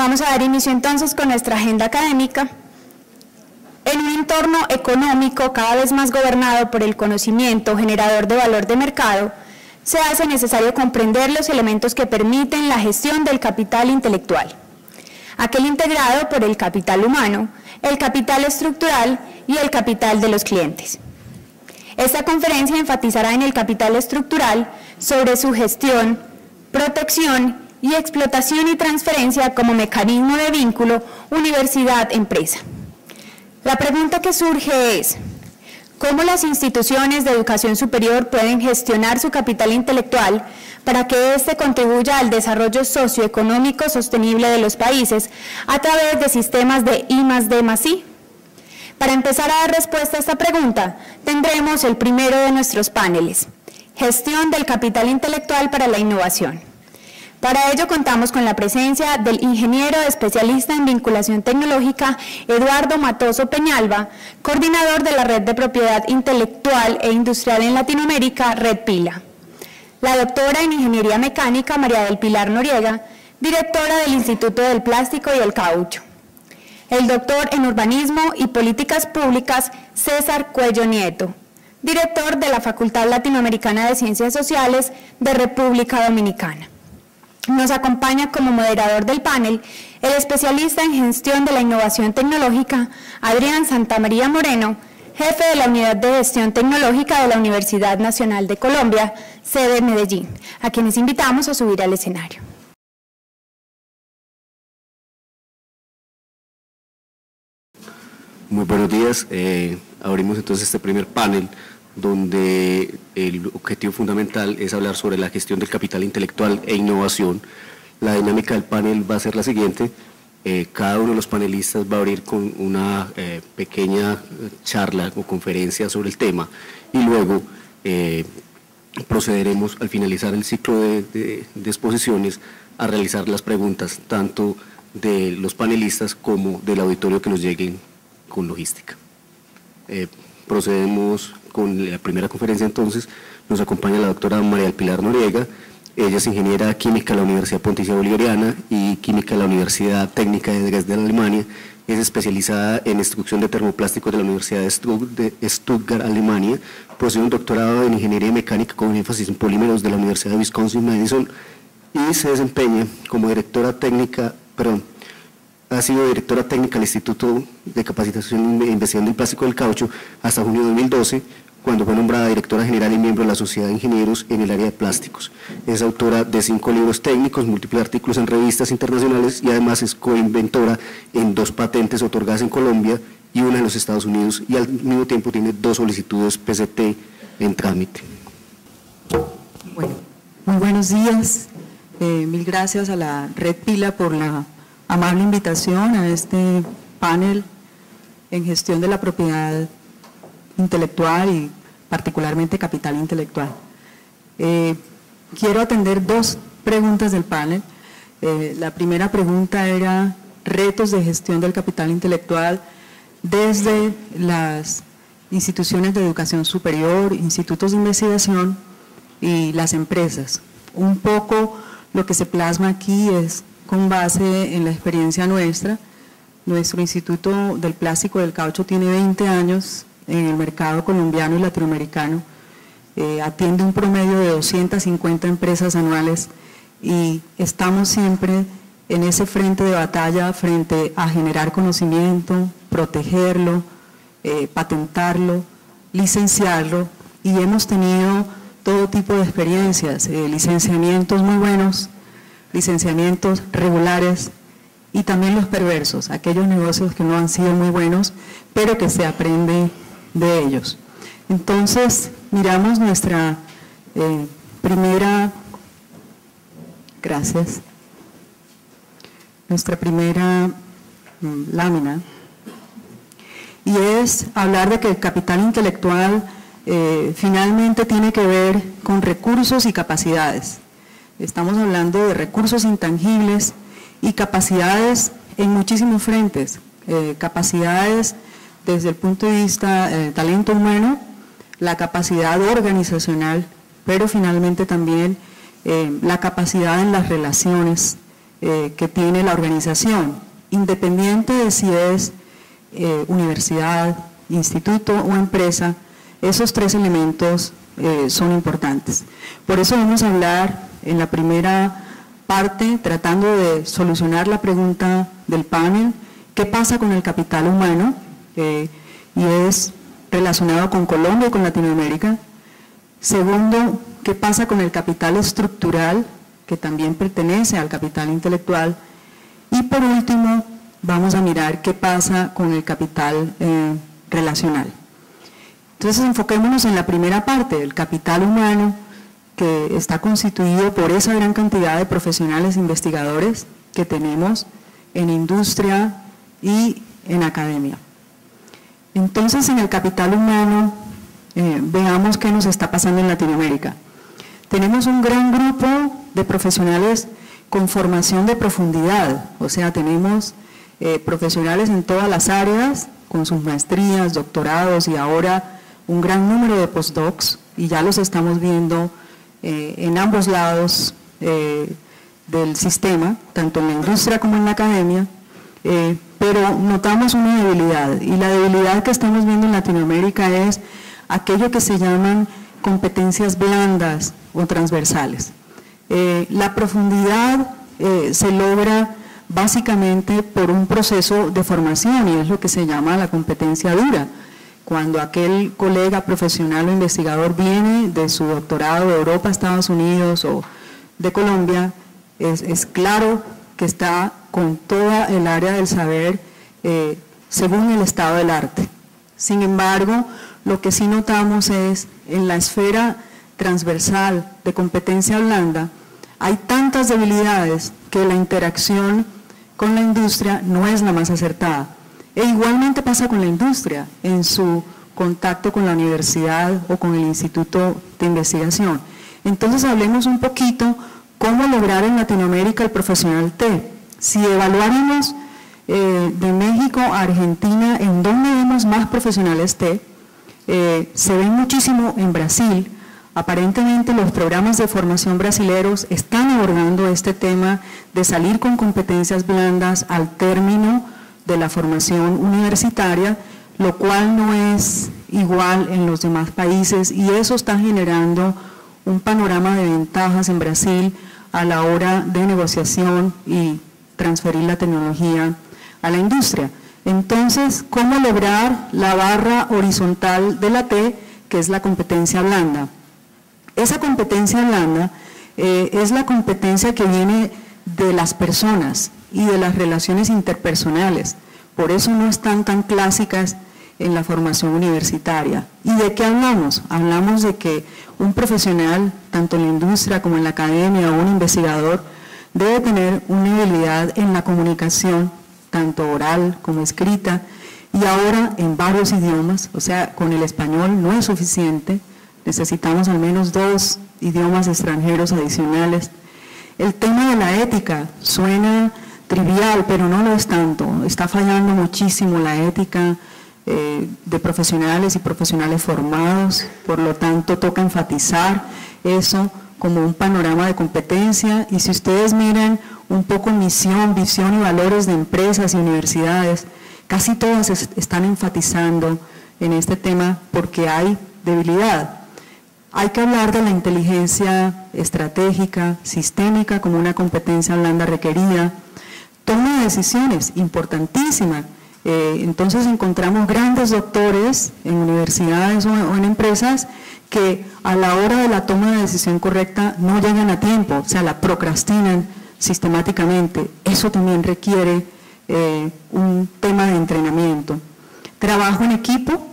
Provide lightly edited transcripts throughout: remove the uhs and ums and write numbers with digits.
Vamos a dar inicio entonces con nuestra agenda académica. En un entorno económico cada vez más gobernado por el conocimiento generador de valor de mercado, se hace necesario comprender los elementos que permiten la gestión del capital intelectual, aquel integrado por el capital humano, el capital estructural y el capital de los clientes. Esta conferencia enfatizará en el capital estructural sobre su gestión, protección y explotación y transferencia como mecanismo de vínculo universidad-empresa. La pregunta que surge es: ¿cómo las instituciones de educación superior pueden gestionar su capital intelectual para que éste contribuya al desarrollo socioeconómico sostenible de los países a través de sistemas de I+D+I? Para empezar a dar respuesta a esta pregunta, tendremos el primero de nuestros paneles: gestión del capital intelectual para la innovación. Para ello contamos con la presencia del ingeniero especialista en vinculación tecnológica Eduardo Matoso Peñalba, coordinador de la Red de Propiedad Intelectual e Industrial en Latinoamérica, Red Pila. La doctora en Ingeniería Mecánica María del Pilar Noriega, directora del Instituto del Plástico y el Caucho. El doctor en Urbanismo y Políticas Públicas César Cuello Nieto, director de la Facultad Latinoamericana de Ciencias Sociales de República Dominicana. Nos acompaña como moderador del panel el especialista en gestión de la innovación tecnológica Adrián Santamaría Moreno, jefe de la Unidad de Gestión Tecnológica de la Universidad Nacional de Colombia, sede Medellín, a quienes invitamos a subir al escenario. Muy buenos días. Abrimos entonces este primer panel, donde el objetivo fundamental es hablar sobre la gestión del capital intelectual e innovación. La dinámica del panel va a ser la siguiente: cada uno de los panelistas va a abrir con una pequeña charla o conferencia sobre el tema, y luego procederemos al finalizar el ciclo de exposiciones a realizar las preguntas tanto de los panelistas como del auditorio que nos lleguen con logística. Procedemos con la primera conferencia. Entonces nos acompaña la doctora María del Pilar Noriega. Ella es ingeniera química de la Universidad Pontificia Bolivariana y química de la Universidad Técnica de Dresde, de Alemania. Es especializada en instrucción de termoplásticos de la Universidad de Stuttgart, Alemania. Posee un doctorado en ingeniería mecánica con énfasis en polímeros de la Universidad de Wisconsin-Madison y se desempeña como directora técnica, ha sido directora técnica del Instituto de Capacitación e Investigación del Plástico del Caucho hasta junio de 2012, cuando fue nombrada directora general y miembro de la Sociedad de Ingenieros en el área de plásticos. Es autora de 5 libros técnicos, múltiples artículos en revistas internacionales y además es coinventora en 2 patentes otorgadas en Colombia y una en los Estados Unidos, y al mismo tiempo tiene 2 solicitudes PCT en trámite. Bueno, muy buenos días. Mil gracias a la Red Pila por la amable invitación a este panel en gestión de la propiedad intelectual y particularmente capital intelectual. Quiero atender 2 preguntas del panel. La primera pregunta era retos de gestión del capital intelectual desde las instituciones de educación superior, institutos de investigación y las empresas. Un poco lo que se plasma aquí es con base en la experiencia nuestra. Nuestro Instituto del Plástico del Caucho tiene 20 años en el mercado colombiano y latinoamericano, atiende un promedio de 250 empresas anuales y estamos siempre en ese frente de batalla frente a generar conocimiento, protegerlo, patentarlo, licenciarlo, y hemos tenido todo tipo de experiencias, licenciamientos muy buenos, licenciamientos regulares y también los perversos, aquellos negocios que no han sido muy buenos, pero que se aprende de ellos. Entonces, miramos nuestra nuestra primera lámina, y es hablar de que el capital intelectual finalmente tiene que ver con recursos y capacidades. Estamos hablando de recursos intangibles y capacidades en muchísimos frentes, capacidades desde el punto de vista del talento humano, la capacidad organizacional, pero finalmente también la capacidad en las relaciones que tiene la organización, independiente de si es universidad, instituto o empresa. Esos tres elementos son importantes. Por eso vamos a hablar en la primera parte, tratando de solucionar la pregunta del panel, ¿qué pasa con el capital humano? Y es relacionado con Colombia y con Latinoamérica. Segundo, ¿qué pasa con el capital estructural, que también pertenece al capital intelectual? Y por último, vamos a mirar qué pasa con el capital relacional. Entonces, enfoquémonos en la primera parte, el capital humano, que está constituido por esa gran cantidad de profesionales investigadores que tenemos en industria y en academia. Entonces, en el capital humano, veamos qué nos está pasando en Latinoamérica. Tenemos un gran grupo de profesionales con formación de profundidad, o sea, tenemos profesionales en todas las áreas, con sus maestrías, doctorados y ahora un gran número de postdocs, y ya los estamos viendo en ambos lados del sistema, tanto en la industria como en la academia, pero notamos una debilidad, y la debilidad que estamos viendo en Latinoamérica es aquello que se llaman competencias blandas o transversales. La profundidad se logra básicamente por un proceso de formación, y es lo que se llama la competencia dura. Cuando aquel colega profesional o investigador viene de su doctorado de Europa, Estados Unidos o de Colombia, es claro que está con toda el área del saber según el estado del arte. Sin embargo, lo que sí notamos es en la esfera transversal de competencia blanda, hay tantas debilidades que la interacción con la industria no es la más acertada. E igualmente pasa con la industria en su contacto con la universidad o con el instituto de investigación. Entonces hablemos un poquito cómo lograr en Latinoamérica el profesional T. Si evaluáramos de México a Argentina, ¿en dónde vemos más profesionales T? Se ven muchísimo en Brasil. Aparentemente los programas de formación brasileños están abordando este tema de salir con competencias blandas al término de la formación universitaria, lo cual no es igual en los demás países, y eso está generando un panorama de ventajas en Brasil a la hora de negociación y transferir la tecnología a la industria. Entonces, ¿cómo lograr la barra horizontal de la T, que es la competencia blanda? Esa competencia blanda es la competencia que viene de las personas y de las relaciones interpersonales. Por eso no están tan clásicas en la formación universitaria. ¿Y de qué hablamos? Hablamos de que un profesional, tanto en la industria como en la academia, o un investigador, debe tener una habilidad en la comunicación, tanto oral como escrita, y ahora en varios idiomas. O sea, con el español no es suficiente, necesitamos al menos 2 idiomas extranjeros adicionales. El tema de la ética suena trivial, pero no lo es tanto. Está fallando muchísimo la ética de profesionales y profesionales formados, por lo tanto toca enfatizar eso como un panorama de competencia. Y si ustedes miran un poco misión, visión y valores de empresas y universidades, casi todas están enfatizando en este tema porque hay debilidad. Hay que hablar de la inteligencia estratégica, sistémica, como una competencia blanda requerida. Toma de decisiones, importantísima. Entonces encontramos grandes doctores en universidades o en empresas que a la hora de la toma de decisión correcta no llegan a tiempo, o sea, la procrastinan sistemáticamente. Eso también requiere un tema de entrenamiento. Trabajo en equipo,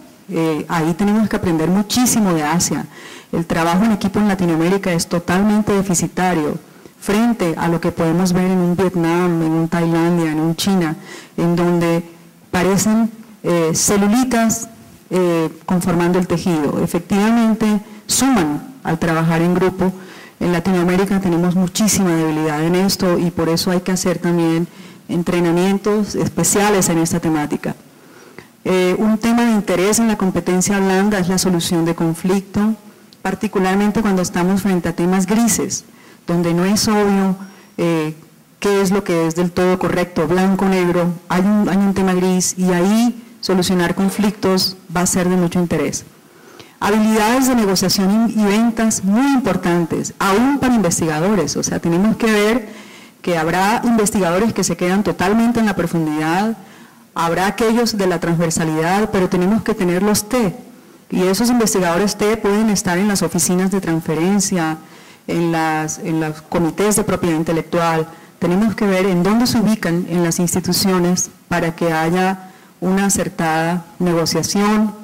ahí tenemos que aprender muchísimo de Asia. El trabajo en equipo en Latinoamérica es totalmente deficitario frente a lo que podemos ver en un Vietnam, en un Tailandia, en un China, en donde parecen celulitas conformando el tejido. Efectivamente suman al trabajar en grupo. En Latinoamérica tenemos muchísima debilidad en esto y por eso hay que hacer también entrenamientos especiales en esta temática. Un tema de interés en la competencia blanda es la solución de conflicto, particularmente cuando estamos frente a temas grises, donde no es obvio qué es lo que es del todo correcto, blanco, negro, hay un tema gris, y ahí solucionar conflictos va a ser de mucho interés. Habilidades de negociación y ventas muy importantes, aún para investigadores. O sea, tenemos que ver que habrá investigadores que se quedan totalmente en la profundidad, habrá aquellos de la transversalidad, pero tenemos que tener los T. Y esos investigadores T pueden estar en las oficinas de transferencia, en los comités de propiedad intelectual. Tenemos que ver en dónde se ubican en las instituciones para que haya una acertada negociación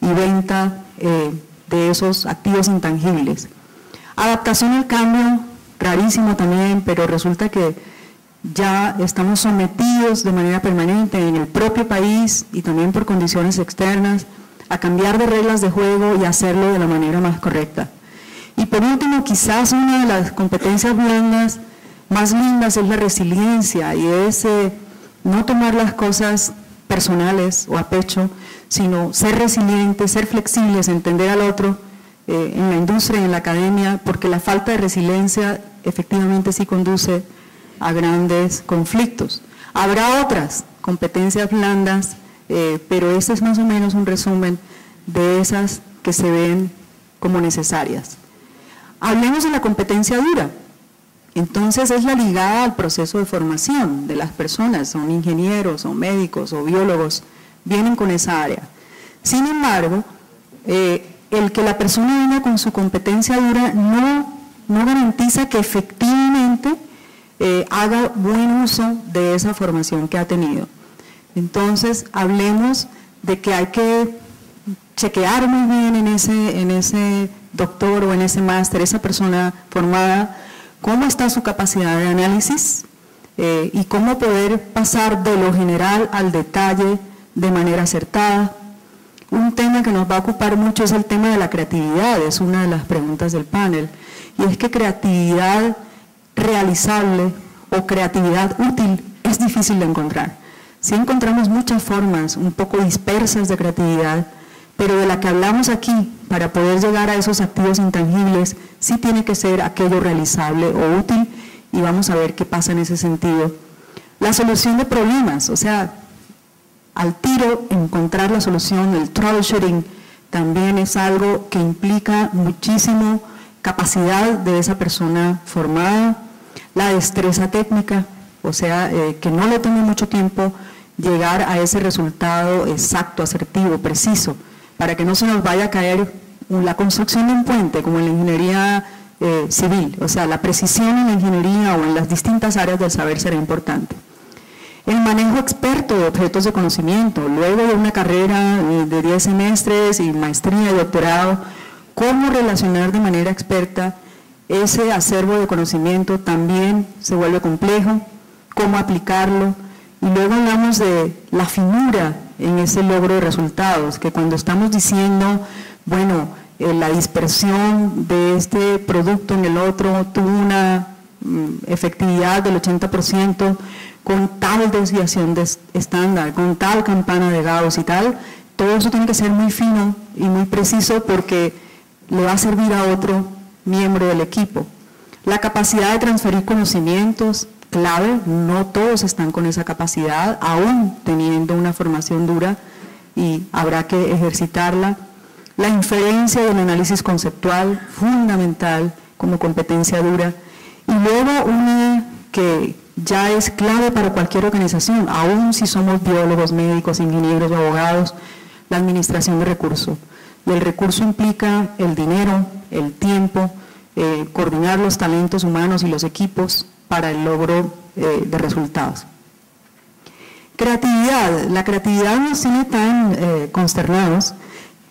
y venta de esos activos intangibles. Adaptación al cambio, rarísimo también, pero resulta que ya estamos sometidos de manera permanente en el propio país y también por condiciones externas a cambiar de reglas de juego y hacerlo de la manera más correcta. Y por último, quizás una de las competencias blandas más lindas es la resiliencia, y es no tomar las cosas personales o a pecho, sino ser resilientes, ser flexibles, entender al otro en la industria y en la academia, porque la falta de resiliencia efectivamente sí conduce a grandes conflictos. Habrá otras competencias blandas, pero este es más o menos un resumen de esas que se ven como necesarias. Hablemos de la competencia dura. Entonces es la ligada al proceso de formación de las personas, son ingenieros, son médicos o biólogos, vienen con esa área. Sin embargo, el que la persona venga con su competencia dura no garantiza que efectivamente haga buen uso de esa formación que ha tenido. Entonces, hablemos de que hay que chequear muy bien en ese doctor o en ese máster, esa persona formada, cómo está su capacidad de análisis y cómo poder pasar de lo general al detalle de manera acertada. Un tema que nos va a ocupar mucho es el tema de la creatividad, es una de las preguntas del panel, y es que creatividad realizable o creatividad útil es difícil de encontrar. Sí encontramos muchas formas un poco dispersas de creatividad, pero de la que hablamos aquí, para poder llegar a esos activos intangibles, sí tiene que ser aquello realizable o útil, y vamos a ver qué pasa en ese sentido. La solución de problemas, o sea, al tiro encontrar la solución, el troubleshooting, también es algo que implica muchísimo capacidad de esa persona formada. La destreza técnica, o sea, que no le tome mucho tiempo llegar a ese resultado exacto, asertivo, preciso, para que no se nos vaya a caer la construcción de un puente, como en la ingeniería civil. O sea, la precisión en la ingeniería o en las distintas áreas del saber será importante. El manejo experto de objetos de conocimiento, luego de una carrera de 10 semestres y maestría y doctorado, cómo relacionar de manera experta ese acervo de conocimiento también se vuelve complejo, cómo aplicarlo, y luego hablamos de la finura en ese logro de resultados, que cuando estamos diciendo, bueno, la dispersión de este producto en el otro tuvo una efectividad del 80%, con tal desviación de estándar, con tal campana de Gauss y tal, todo eso tiene que ser muy fino y muy preciso porque le va a servir a otro miembro del equipo. La capacidad de transferir conocimientos, clave, no todos están con esa capacidad, aún teniendo una formación dura, y habrá que ejercitarla. La inferencia del análisis conceptual, fundamental como competencia dura. Y luego una que ya es clave para cualquier organización, aún si somos biólogos, médicos, ingenieros o abogados, la administración de recursos. Y el recurso implica el dinero, el tiempo, coordinar los talentos humanos y los equipos para el logro de resultados. Creatividad. La creatividad nos tiene tan consternados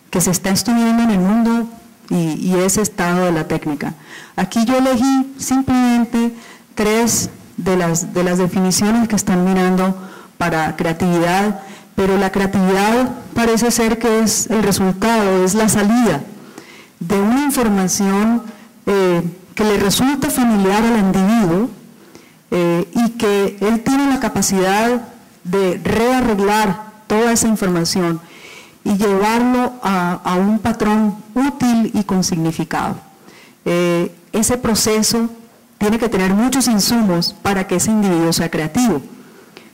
que se está estudiando en el mundo y ese estado de la técnica. Aquí yo elegí simplemente 3 de las definiciones que están mirando para creatividad, pero la creatividad parece ser que es el resultado, es la salida de una información que le resulta familiar al individuo y que él tiene la capacidad de rearreglar toda esa información y llevarlo a un patrón útil y con significado. Ese proceso tiene que tener muchos insumos para que ese individuo sea creativo.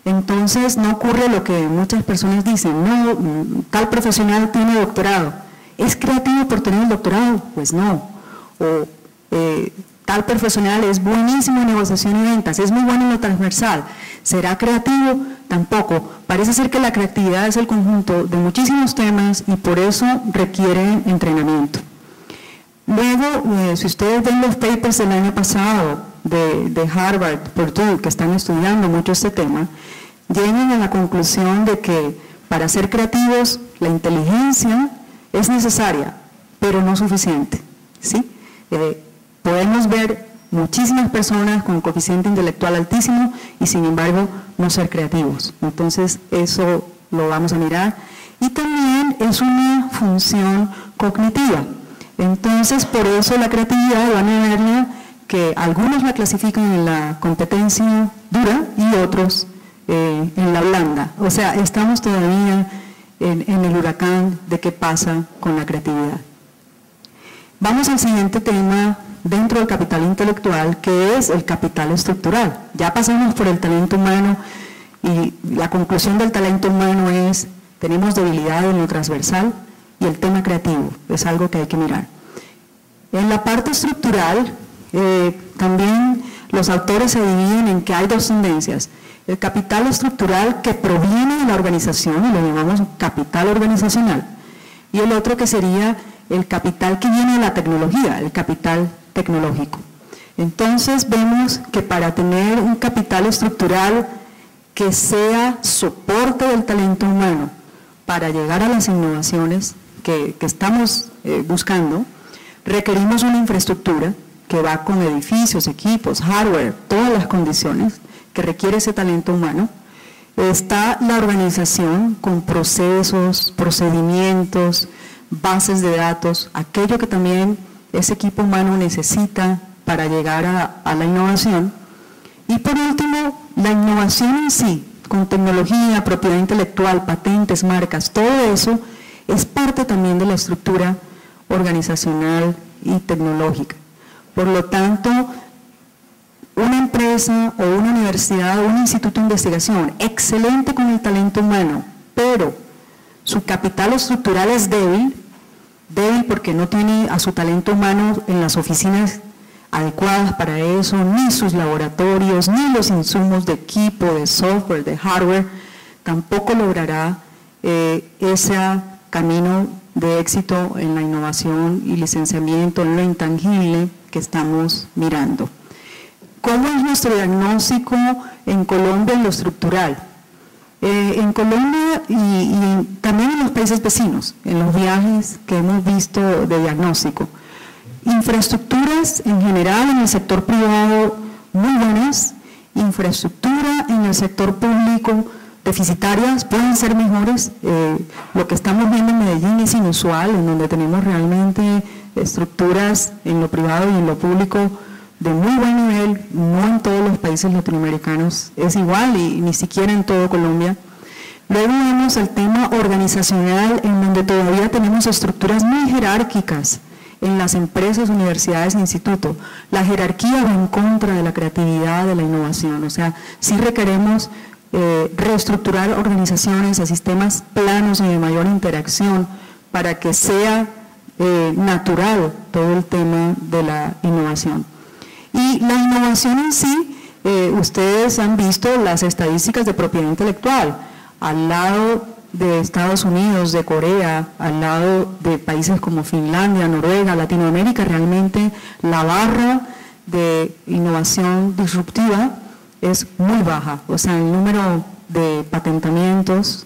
Entonces no ocurre lo que muchas personas dicen, no, tal profesional tiene doctorado, ¿es creativo por tener el doctorado? Pues no. O tal profesional es buenísimo en negociación y ventas, es muy bueno en lo transversal, ¿será creativo? Tampoco. Parece ser que la creatividad es el conjunto de muchísimos temas y por eso requiere entrenamiento. Luego, si ustedes ven los papers del año pasado de Harvard, Purdue, que están estudiando mucho este tema, llegan a la conclusión de que para ser creativos la inteligencia es necesaria, pero no suficiente, ¿sí? Podemos ver muchísimas personas con coeficiente intelectual altísimo y sin embargo no ser creativos. Entonces eso lo vamos a mirar. Y también es una función cognitiva. Entonces por eso la creatividad van a verla que algunos la clasifican en la competencia dura y otros en la blanda. O sea, estamos todavía en el huracán de qué pasa con la creatividad. Vamos al siguiente tema dentro del capital intelectual, que es el capital estructural. Ya pasamos por el talento humano y la conclusión del talento humano es, tenemos debilidad en lo transversal y el tema creativo, es algo que hay que mirar. En la parte estructural, también los autores se dividen en que hay dos tendencias. El capital estructural que proviene de la organización, y lo llamamos capital organizacional, y el otro que sería el capital que viene de la tecnología, el capital tecnológico. Entonces vemos que para tener un capital estructural que sea soporte del talento humano para llegar a las innovaciones que estamos buscando, requerimos una infraestructura que va con edificios, equipos, hardware, todas las condiciones que requiere ese talento humano. Está la organización con procesos, procedimientos, bases de datos, aquello que también ese equipo humano necesita para llegar a la innovación. Y por último, la innovación en sí, con tecnología, propiedad intelectual, patentes, marcas, todo eso es parte también de la estructura organizacional y tecnológica. Por lo tanto, una empresa o una universidad o un instituto de investigación excelente con el talento humano, pero su capital estructural es débil porque no tiene a su talento humano en las oficinas adecuadas para eso, ni sus laboratorios, ni los insumos de equipo, de software, de hardware, tampoco logrará ese camino de éxito en la innovación y licenciamiento, en lo intangible que estamos mirando. ¿Cómo es nuestro diagnóstico en Colombia en lo estructural? En Colombia y también en los países vecinos, en los viajes que hemos visto de diagnóstico. Infraestructuras en general en el sector privado muy buenas, infraestructura en el sector público deficitarias, pueden ser mejores. Lo que estamos viendo en Medellín es inusual, en donde tenemos realmente estructuras en lo privado y en lo público de muy buen nivel, no en todos los países latinoamericanos es igual y ni siquiera en todo Colombia. Luego vemos el tema organizacional, en donde todavía tenemos estructuras muy jerárquicas en las empresas, universidades e institutos. La jerarquía va en contra de la creatividad, de la innovación, o sea, sí requeremos reestructurar organizaciones a sistemas planos y de mayor interacción para que sea natural todo el tema de la innovación. Y la innovación en sí, ustedes han visto las estadísticas de propiedad intelectual, al lado de Estados Unidos, de Corea, al lado de países como Finlandia, Noruega, Latinoamérica, realmente la barra de innovación disruptiva es muy baja, o sea, el número de patentamientos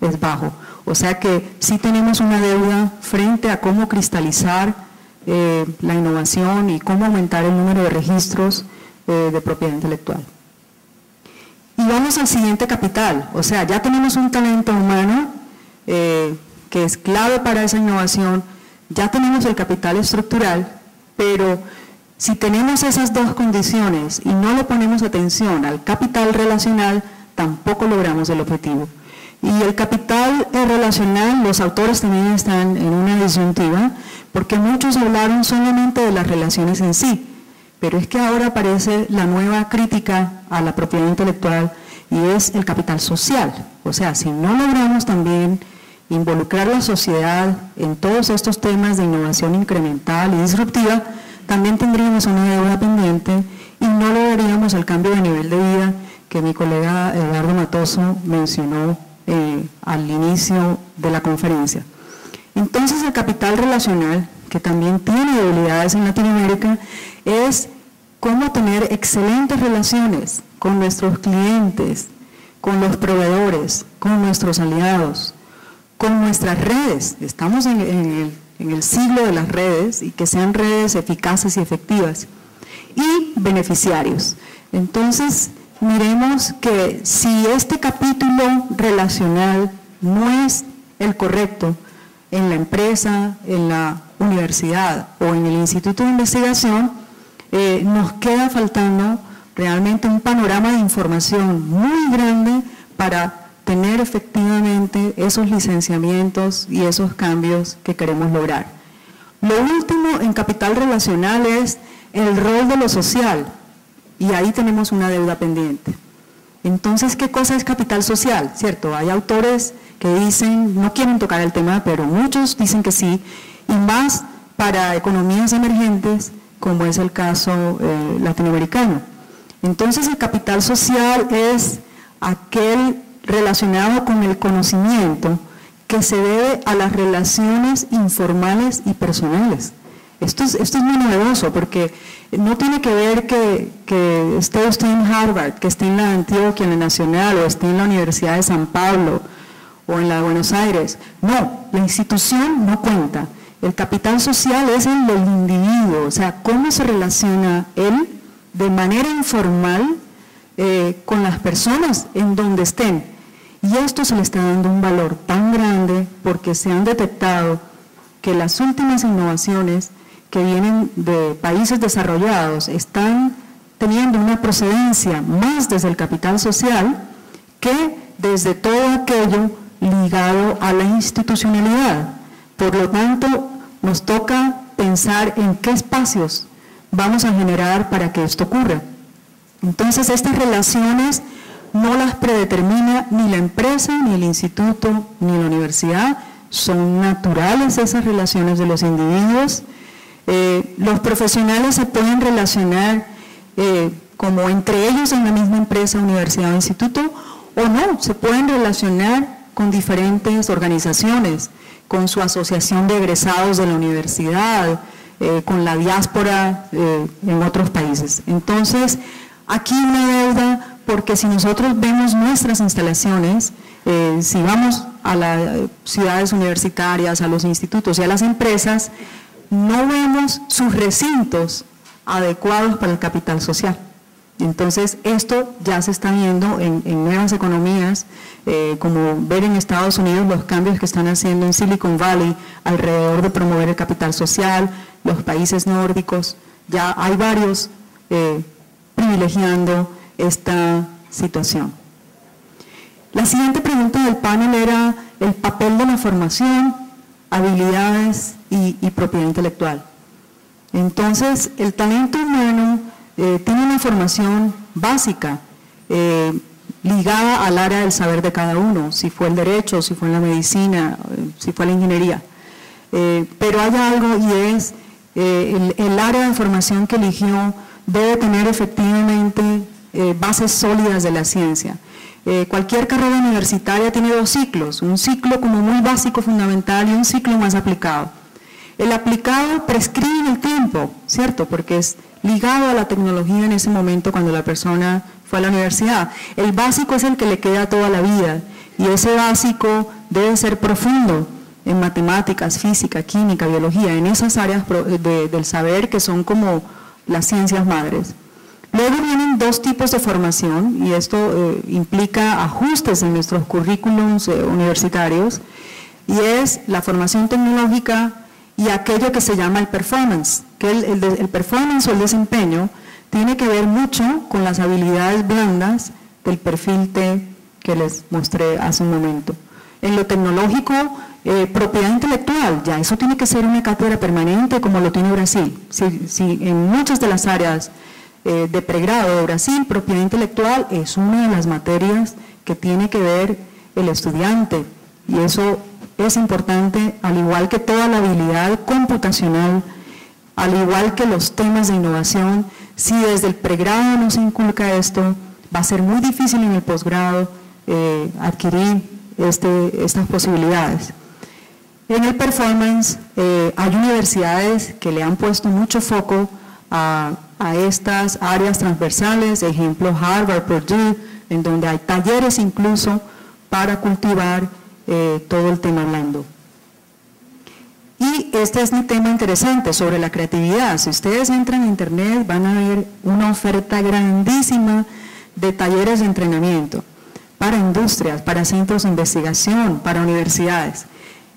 es bajo. O sea que sí tenemos una deuda frente a cómo cristalizar la innovación y cómo aumentar el número de registros de propiedad intelectual. Y vamos al siguiente capital, o sea, ya tenemos un talento humano que es clave para esa innovación, ya tenemos el capital estructural, pero si tenemos esas dos condiciones y no le ponemos atención al capital relacional, tampoco logramos el objetivo. Y el capital relacional, los autores también están en una disyuntiva, porque muchos hablaron solamente de las relaciones en sí, pero es que ahora aparece la nueva crítica a la propiedad intelectual y es el capital social. O sea, si no logramos también involucrar a la sociedad en todos estos temas de innovación incremental y disruptiva, también tendríamos una deuda pendiente y no lograríamos el cambio de nivel de vida que mi colega Eduardo Matoso mencionó al inicio de la conferencia. Entonces, el capital relacional, que también tiene debilidades en Latinoamérica, es cómo tener excelentes relaciones con nuestros clientes, con los proveedores, con nuestros aliados, con nuestras redes. Estamos en el siglo de las redes y que sean redes eficaces y efectivas. Y beneficiarios. Entonces, miremos que si este capítulo relacional no es el correcto en la empresa, en la universidad o en el instituto de investigación, nos queda faltando realmente un panorama de información muy grande para tener efectivamente esos licenciamientos y esos cambios que queremos lograr. Lo último en capital relacional es el rol de lo social, y ahí tenemos una deuda pendiente. Entonces, ¿qué cosa es capital social? ¿Cierto? Hay autores que dicen, no quieren tocar el tema, pero muchos dicen que sí, y más para economías emergentes, como es el caso latinoamericano. Entonces, el capital social es aquel relacionado con el conocimiento que se debe a las relaciones informales y personales. Esto es muy novedoso porque no tiene que ver que esté usted en Harvard, que esté en la Antioquia, en la Nacional, o esté en la Universidad de San Pablo o en la de Buenos Aires. No, la institución no cuenta. El capital social es el del individuo, o sea, cómo se relaciona él de manera informal con las personas en donde estén. Y esto se le está dando un valor tan grande porque se han detectado que las últimas innovaciones que vienen de países desarrollados están teniendo una procedencia más desde el capital social que desde todo aquello ligado a la institucionalidad. Por lo tanto, nos toca pensar en qué espacios vamos a generar para que esto ocurra. Entonces, estas relaciones no las predetermina ni la empresa, ni el instituto, ni la universidad. Son naturales esas relaciones de los individuos. Los profesionales se pueden relacionar como entre ellos en la misma empresa, universidad o instituto, o no, se pueden relacionar con diferentes organizaciones, con su asociación de egresados de la universidad, con la diáspora en otros países. Entonces, aquí una deuda, porque si nosotros vemos nuestras instalaciones, si vamos a las ciudades universitarias, a los institutos y a las empresas, no vemos sus recintos adecuados para el capital social. Entonces, esto ya se está viendo en nuevas economías, como ver en Estados Unidos los cambios que están haciendo en Silicon Valley alrededor de promover el capital social, los países nórdicos, ya hay varios privilegiando esta situación. La siguiente pregunta del panel era el papel de la formación, habilidades y propiedad intelectual. Entonces, el talento humano tiene una formación básica ligada al área del saber de cada uno, si fue el derecho, si fue en la medicina, si fue la ingeniería. Pero hay algo y es el área de formación que eligió debe tener efectivamente bases sólidas de la ciencia. Cualquier carrera universitaria tiene dos ciclos, un ciclo como muy básico, fundamental, y un ciclo más aplicado. El aplicado prescribe en el tiempo, ¿cierto? Porque es ligado a la tecnología en ese momento cuando la persona fue a la universidad. El básico es el que le queda toda la vida, y ese básico debe ser profundo en matemáticas, física, química, biología, en esas áreas del saber que son como las ciencias madres. Luego vienen dos tipos de formación, y esto implica ajustes en nuestros currículums universitarios, y es la formación tecnológica y aquello que se llama el performance, que el performance o el desempeño tiene que ver mucho con las habilidades blandas del perfil T que les mostré hace un momento. En lo tecnológico Propiedad intelectual, ya eso tiene que ser una cátedra permanente como lo tiene Brasil. Si en muchas de las áreas de pregrado de Brasil, propiedad intelectual es una de las materias que tiene que ver el estudiante, y eso es importante, al igual que toda la habilidad computacional, al igual que los temas de innovación. Si desde el pregrado no se inculca esto, va a ser muy difícil en el posgrado adquirir estas posibilidades. En el performance hay universidades que le han puesto mucho foco a estas áreas transversales, ejemplo Harvard, Purdue, en donde hay talleres incluso para cultivar todo el tema blando. Y este es mi tema interesante sobre la creatividad. Si ustedes entran a internet van a ver una oferta grandísima de talleres de entrenamiento para industrias, para centros de investigación, para universidades.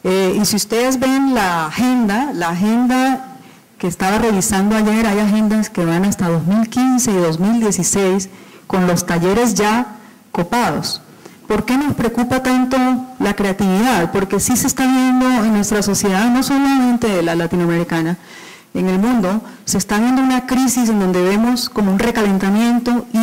Y si ustedes ven la agenda que estaba revisando ayer, hay agendas que van hasta 2015 y 2016 con los talleres ya copados. ¿Por qué nos preocupa tanto la creatividad? Porque sí se está viendo en nuestra sociedad, no solamente la latinoamericana, en el mundo, se está viendo una crisis en donde vemos como un recalentamiento y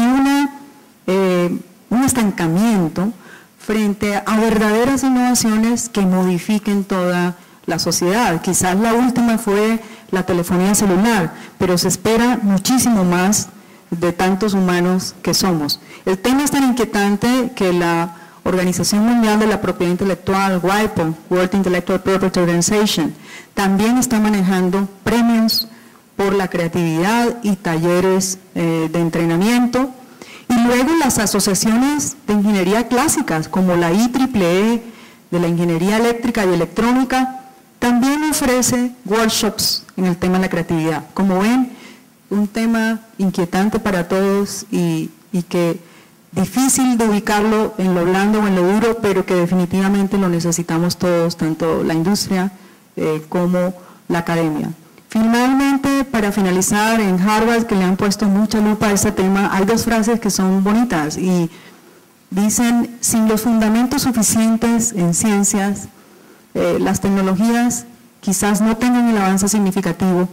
un estancamiento frente a verdaderas innovaciones que modifiquen toda la sociedad. Quizás la última fue la telefonía celular, pero se espera muchísimo más de tantos humanos que somos. El tema es tan inquietante que la Organización Mundial de la Propiedad Intelectual, WIPO, World Intellectual Property Organization, también está manejando premios por la creatividad y talleres de entrenamiento. Y luego las asociaciones de ingeniería clásicas, como la IEEE, de la ingeniería eléctrica y electrónica, también ofrece workshops en el tema de la creatividad. Como ven, un tema inquietante para todos y que difícil de ubicarlo en lo blando o en lo duro, pero que definitivamente lo necesitamos todos, tanto la industria como la academia. Finalmente, para finalizar, en Harvard, que le han puesto mucha lupa a este tema, hay dos frases que son bonitas y dicen: sin los fundamentos suficientes en ciencias, las tecnologías quizás no tengan el avance significativo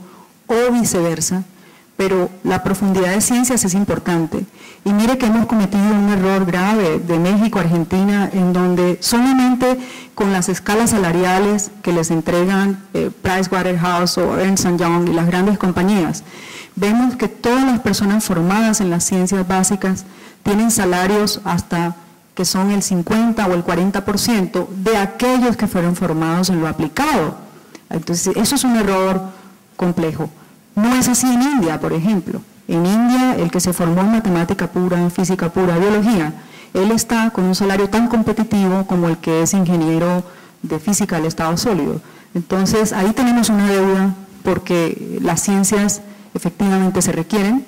o viceversa, pero la profundidad de ciencias es importante. Y mire que hemos cometido un error grave de México, Argentina, en donde solamente con las escalas salariales que les entregan Pricewaterhouse o Ernst & Young y las grandes compañías, vemos que todas las personas formadas en las ciencias básicas tienen salarios hasta que son el 50 o el 40% de aquellos que fueron formados en lo aplicado. Entonces, eso es un error complejo. No es así en India, por ejemplo. En India, el que se formó en matemática pura, en física pura, biología, él está con un salario tan competitivo como el que es ingeniero de física del estado sólido. Entonces, ahí tenemos una deuda porque las ciencias efectivamente se requieren.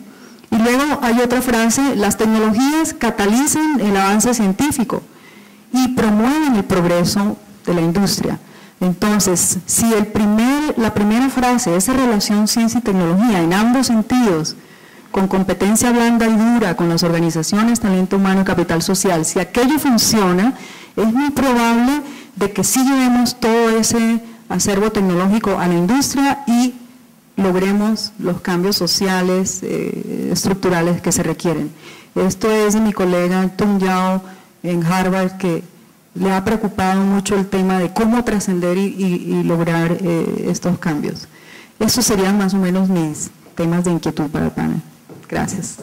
Y luego hay otra frase: las tecnologías catalizan el avance científico y promueven el progreso de la industria. Entonces, si la primera frase, esa relación ciencia y tecnología en ambos sentidos, con competencia blanda y dura con las organizaciones, talento humano y capital social, si aquello funciona, es muy probable de que sí llevemos todo ese acervo tecnológico a la industria y logremos los cambios sociales, estructurales que se requieren. Esto es de mi colega Tung Yao en Harvard, que le ha preocupado mucho el tema de cómo trascender y lograr estos cambios. Estos serían más o menos mis temas de inquietud para el panel. Gracias.